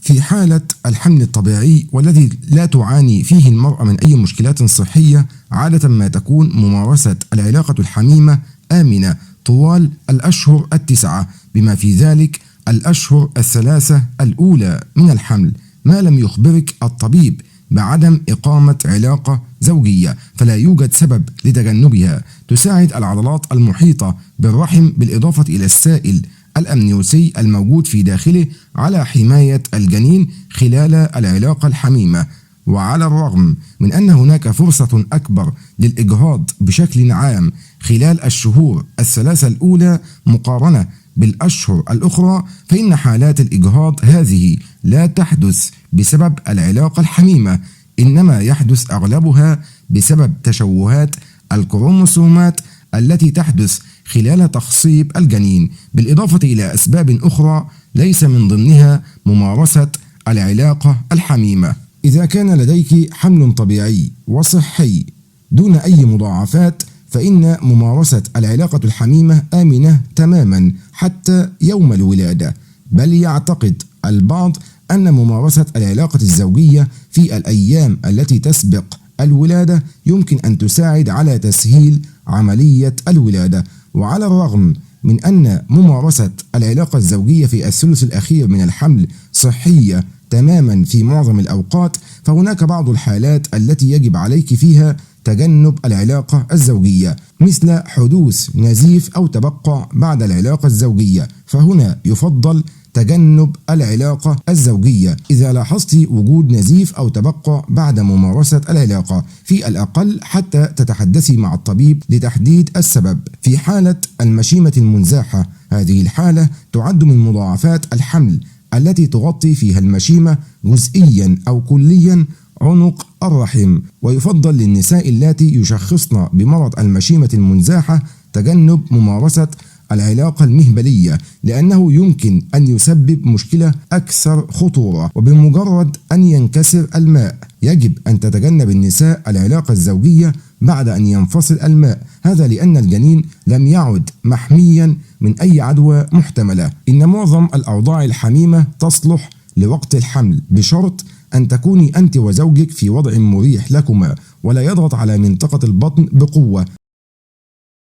في حالة الحمل الطبيعي والذي لا تعاني فيه المرأة من أي مشكلات صحية، عادة ما تكون ممارسة العلاقة الحميمة آمنة طوال الأشهر التسعة، بما في ذلك الأشهر الثلاثة الأولى من الحمل، ما لم يخبرك الطبيب بعدم إقامة علاقة زوجية، فلا يوجد سبب لتجنبها. تساعد العضلات المحيطة بالرحم بالإضافة إلى السائل الأمنيوسي الموجود في داخله على حماية الجنين خلال العلاقة الحميمة. وعلى الرغم من أن هناك فرصة أكبر للإجهاض بشكل عام خلال الشهور الثلاثة الأولى مقارنة بالأشهر الأخرى، فإن حالات الإجهاض هذه لا تحدث بسبب العلاقة الحميمة، إنما يحدث أغلبها بسبب تشوهات الكروموسومات التي تحدث خلال تخصيب الجنين، بالإضافة إلى أسباب أخرى ليس من ضمنها ممارسة العلاقة الحميمة. إذا كان لديك حمل طبيعي وصحي دون أي مضاعفات، فإن ممارسة العلاقة الحميمة آمنة تماما حتى يوم الولادة، بل يعتقد البعض أن ممارسة العلاقة الزوجية في الأيام التي تسبق الولادة يمكن أن تساعد على تسهيل عملية الولادة. وعلى الرغم من أن ممارسة العلاقة الزوجية في الثلث الأخير من الحمل صحية تماما في معظم الأوقات، فهناك بعض الحالات التي يجب عليك فيها تجنب العلاقة الزوجية، مثل حدوث نزيف أو تبقع بعد العلاقة الزوجية، فهنا يفضل تجنب العلاقة الزوجية إذا لاحظت وجود نزيف أو تبقع بعد ممارسة العلاقة، في الأقل حتى تتحدثي مع الطبيب لتحديد السبب. في حالة المشيمة المنزاحة، هذه الحالة تعد من مضاعفات الحمل التي تغطي فيها المشيمة جزئيا أو كليا عنق الرحم، ويفضل للنساء اللاتي يشخصن بمرض المشيمة المنزاحة تجنب ممارسة العلاقة المهبلية، لأنه يمكن أن يسبب مشكلة أكثر خطورة. وبمجرد أن ينكسر الماء يجب أن تتجنب النساء العلاقة الزوجية بعد أن ينفصل الماء، هذا لأن الجنين لم يعد محميا من أي عدوى محتملة. إن معظم الأوضاع الحميمة تصلح لوقت الحمل بشرط أن تكوني أنت وزوجك في وضع مريح لكما ولا يضغط على منطقة البطن بقوة،